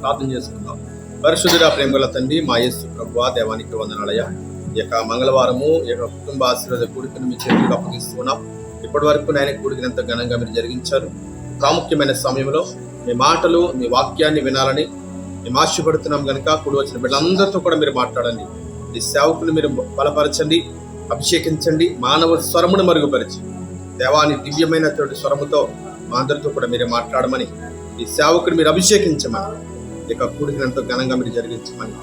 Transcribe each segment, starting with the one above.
ప్రార్థన చేసుకుందాం. పరిశుద్ధుడా, ప్రేమగల తండ్రి, మా యేసు ప్రభువా, దేవానికి వందనాలయ. ఈ యొక్క మంగళవారము ఈ యొక్క కుటుంబ ఆశీర్వాద కూడికను మీ చేతులకు అప్పగిస్తున్నాం. ఇప్పటి వరకు నాయన కూడికినంత ఘనంగా మీరు జరిగించారు. ప్రాముఖ్యమైన సమయంలో మీ మాటలు, మీ వాక్యాన్ని వినాలని మేము ఆశపడుతున్నాం కనుక కూడి వచ్చిన బిడ్డలందరితో కూడా మీరు మాట్లాడండి. ఈ సేవకుని మీరు బలపరచండి, అభిషేకించండి, మానవ స్వరమును మరుగుపరిచి దేవాని దివ్యమైన స్వరముతో మా అందరితో కూడా మీరు మాట్లాడమని, ఈ సేవకుని మీరు అభిషేకించమని, ఇక కూడినంత ఘనంగా మీరు జరిగించమని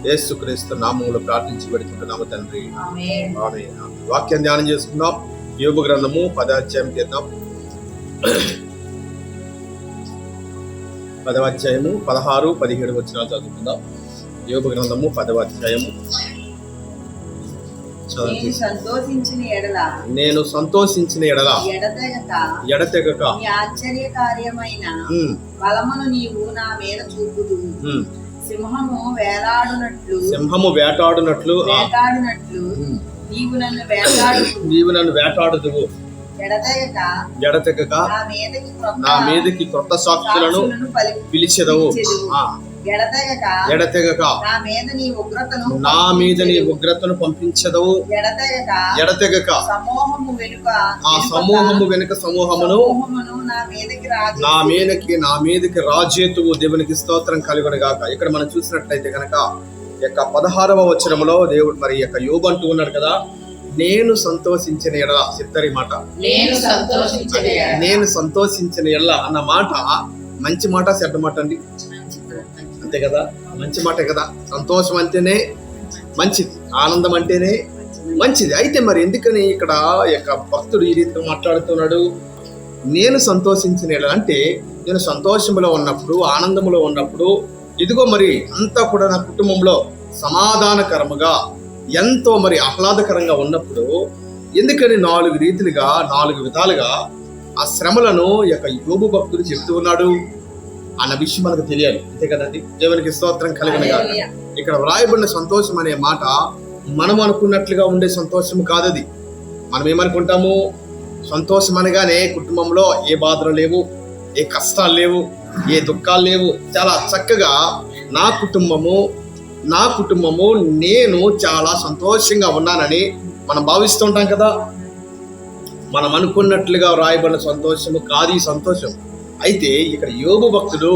యేసుక్రీస్తు నామములో ప్రార్థించి పెడుతున్నాము తండ్రి, ఆమేన్. వాక్యం ధ్యానం చేసుకుందాం. యోబు గ్రంథము 10వ అధ్యాయం చేద్దాం. 10వ అధ్యాయము 16, 17 వచనాలు చదువుకుందాం. యోబు గ్రంథము 10వ అధ్యాయము. నేను సంతోషించిన ఎడల ఎడతెగక ఆశ్చర్యకార్యమైన బలమును నీవు నా మీద చూపుదు. సింహము వేటాడునట్లు నీవు నన్ను వేటాడుదువు. ఎడతెగక నా మీదకి క్రొత్త సాక్షులను పిలిచెదవు. ఎడతెగక నా మీద నీ ఉగ్రతను పంపించదవు. ఎడతెగక ఆ సమూహము వెనుక సమూహమును నా మీదకి రాజేతువు. దేవునికి స్తోత్రం కలుగునుగాక. ఇక్కడ మనం చూసినట్లయితే కనుక యొక్క 16వ వచనములో దేవుడు మరి యొక్క యోబు అంటూ ఉన్నాడు కదా, నేను సంతోషించిన ఎడల. చెప్తారు ఈ మాట, నేను సంతోషించిన ఎడల అన్న మాట మంచి మాట, చెడ్డ మాట అండి? అంతే కదా, మంచి మాట కదా. సంతోషం అంటేనే మంచిది, ఆనందం అంటేనే మంచిది. అయితే మరి ఎందుకని ఇక్కడ యొక్క భక్తుడు ఈ రీతిగా మాట్లాడుతున్నాడు? నేను సంతోషించిన అంటే నేను సంతోషంలో ఉన్నప్పుడు, ఆనందంలో ఉన్నప్పుడు, ఇదిగో మరి అంతా కూడా నా కుటుంబంలో సమాధానకరముగా ఎంతో మరి ఆహ్లాదకరంగా ఉన్నప్పుడు ఎందుకని 4 రీతిలుగా 4 విధాలుగా ఆ శ్రమలను యొక్క యోబు భక్తుడు చెప్తూ ఉన్నాడు అన్న విషయం మనకు తెలియాలి. అంతే కదండి. దేవునికి స్తోత్రం కలుగునుగాక. ఇక్కడ వ్రాయబడిన సంతోషం అనే మాట మనం అనుకున్నట్లుగా ఉండే సంతోషం కాదది. మనం ఏమనుకుంటాము? సంతోషం అనగానే కుటుంబంలో ఏ బాధలు లేవు, ఏ కష్టాలు లేవు, ఏ దుఃఖాలు లేవు, చాలా చక్కగా నా కుటుంబము నేను చాలా సంతోషంగా ఉన్నానని మనం భావిస్తుంటాం కదా. మనం అనుకున్నట్లుగా వ్రాయబడిన సంతోషము కాదు ఈ సంతోషం. అయితే ఇక్కడ యోబు భక్తుడు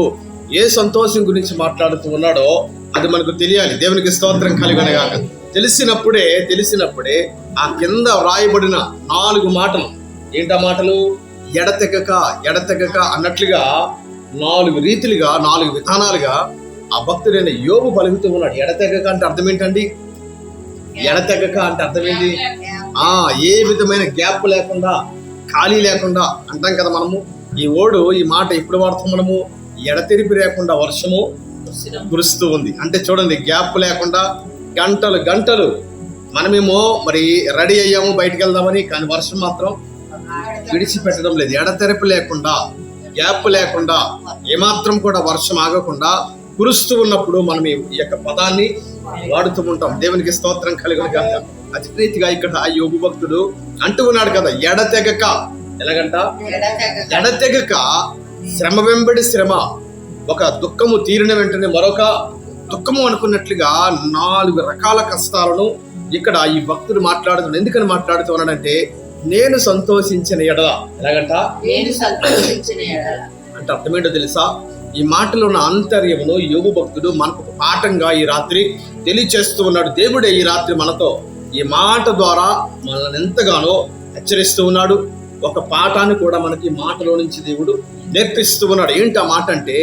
ఏ సంతోషం గురించి మాట్లాడుతూ ఉన్నాడో అది మనకు తెలియాలి. దేవునికి స్తోత్రం కలుగునుగాక. తెలిసినప్పుడే ఆ కింద వ్రాయబడిన 4 మాటలు ఏంటా మాటలు? ఎడతెగక అన్నట్లుగా 4 రీతిలుగా 4 విధానాలుగా ఆ భక్తుడైన యోబు పలుకుతూ ఉన్నాడు. ఎడతెగక అంటే అర్థం ఏంటండి? ఎడతెగక అంటే అర్థం ఏంటి? ఏ విధమైన గ్యాప్ లేకుండా, ఖాళీ లేకుండా అంటాం కదా మనము. ఈ మాట ఎప్పుడు వాడతాం మనము? ఎడతెరిపి లేకుండా వర్షము కురుస్తూ ఉంది అంటే చూడండి, గ్యాప్ లేకుండా గంటలు మనమేమో మరి రెడీ అయ్యాము బయటకు వెళ్దామని, కానీ వర్షం మాత్రం విడిచిపెట్టడం లేదు. ఎడతెరిపి లేకుండా, గ్యాప్ లేకుండా, ఏమాత్రం కూడా వర్షం ఆగకుండా కురుస్తూ ఉన్నప్పుడు మనం ఈ యొక్క పదాన్ని వాడుతూ ఉంటాం. దేవునికి స్తోత్రం కలుగునుగాక. అతి ప్రీతిగా ఇక్కడ యోబు భక్తుడు అంటూ ఉన్నాడు కదా, ఎడతెగక. ఎలాగంట? ఎడతెగక శ్రమ వెంబడి శ్రమ, ఒక దుఃఖము తీరిన వెంటనే మరొక దుఃఖము అనుకున్నట్లుగా 4 రకాల కష్టాలను ఇక్కడ ఈ భక్తుడు మాట్లాడుతున్నాడు. ఎందుకని మాట్లాడుతూ ఉన్నాడంటే, నేను సంతోషించిన ఎడల. ఎలాగంట? అంటే అర్థమేంటో తెలుసా? ఈ మాటలో ఉన్న ఆంతర్యమును యోబు భక్తుడు మనకు ఒక పాఠంగా ఈ రాత్రి తెలియచేస్తూ ఉన్నాడు. దేవుడే ఈ రాత్రి మనతో ఈ మాట ద్వారా మనల్ని ఎంతగానో హెచ్చరిస్తూ ఉన్నాడు. ఒక పాఠాన్ని కూడా మనకి మాటలో నుంచి దేవుడు నేర్పిస్తూ ఉన్నాడు. ఏంటి ఆ మాట అంటే,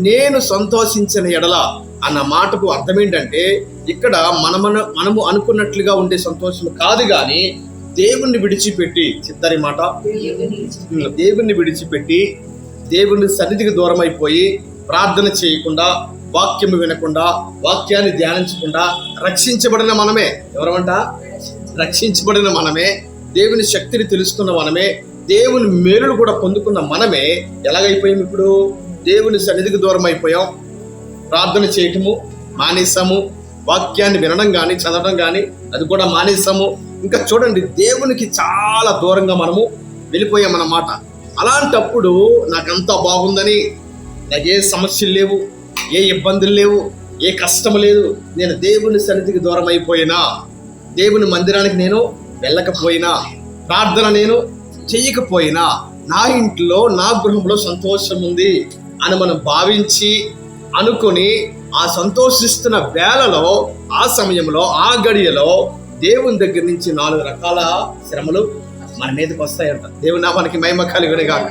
నేను సంతోషించిన ఎడల అన్న మాటకు అర్థం ఏంటంటే, ఇక్కడ మనము అనుకున్నట్లుగా ఉండే సంతోషం కాదు, కానీ దేవుణ్ణి విడిచిపెట్టి, చిత్తరి మాట, దేవుణ్ణి విడిచిపెట్టి దేవుని సన్నిధికి దూరం అయిపోయి ప్రార్థన చేయకుండా, వాక్యము వినకుండా, వాక్యాన్ని ధ్యానించకుండా రక్షించబడిన మనమే. ఎవరమంట? రక్షించబడిన మనమే, దేవుని శక్తిని తెలుసుకున్న మనమే, దేవుని మేలును కూడా పొందుకున్న మనమే ఎలాగైపోయాం? ఇప్పుడు దేవుని సన్నిధికి దూరం అయిపోయాం. ప్రార్థన చేయటము మానేసాము, వాక్యాన్ని వినడం కానీ చదవడం కానీ అది కూడా మానేసాము. ఇంకా చూడండి, దేవునికి చాలా దూరంగా మనము వెళ్ళిపోయామన్నమాట. అలాంటప్పుడు నాకంతా బాగుందని, నాకే సమస్యలు లేవు, ఏ ఇబ్బందులు లేవు, ఏ కష్టం లేదు. నేను దేవుని సన్నిధికి దూరం అయిపోయినా, దేవుని మందిరానికి నేను వెళ్ళకపోయినా, ప్రార్థన నేను చెయ్యకపోయినా నా ఇంట్లో, నా గృహంలో సంతోషం ఉంది అని మనం భావించి అనుకొని ఆ సంతోషిస్తున్న వేళలో, ఆ సమయంలో, ఆ గడియలో దేవుని దగ్గర నుంచి 4 రకాల శ్రమలు మన మీదకి వస్తాయంట. దేవుని నామానికి మహిమ కలుగును గాక.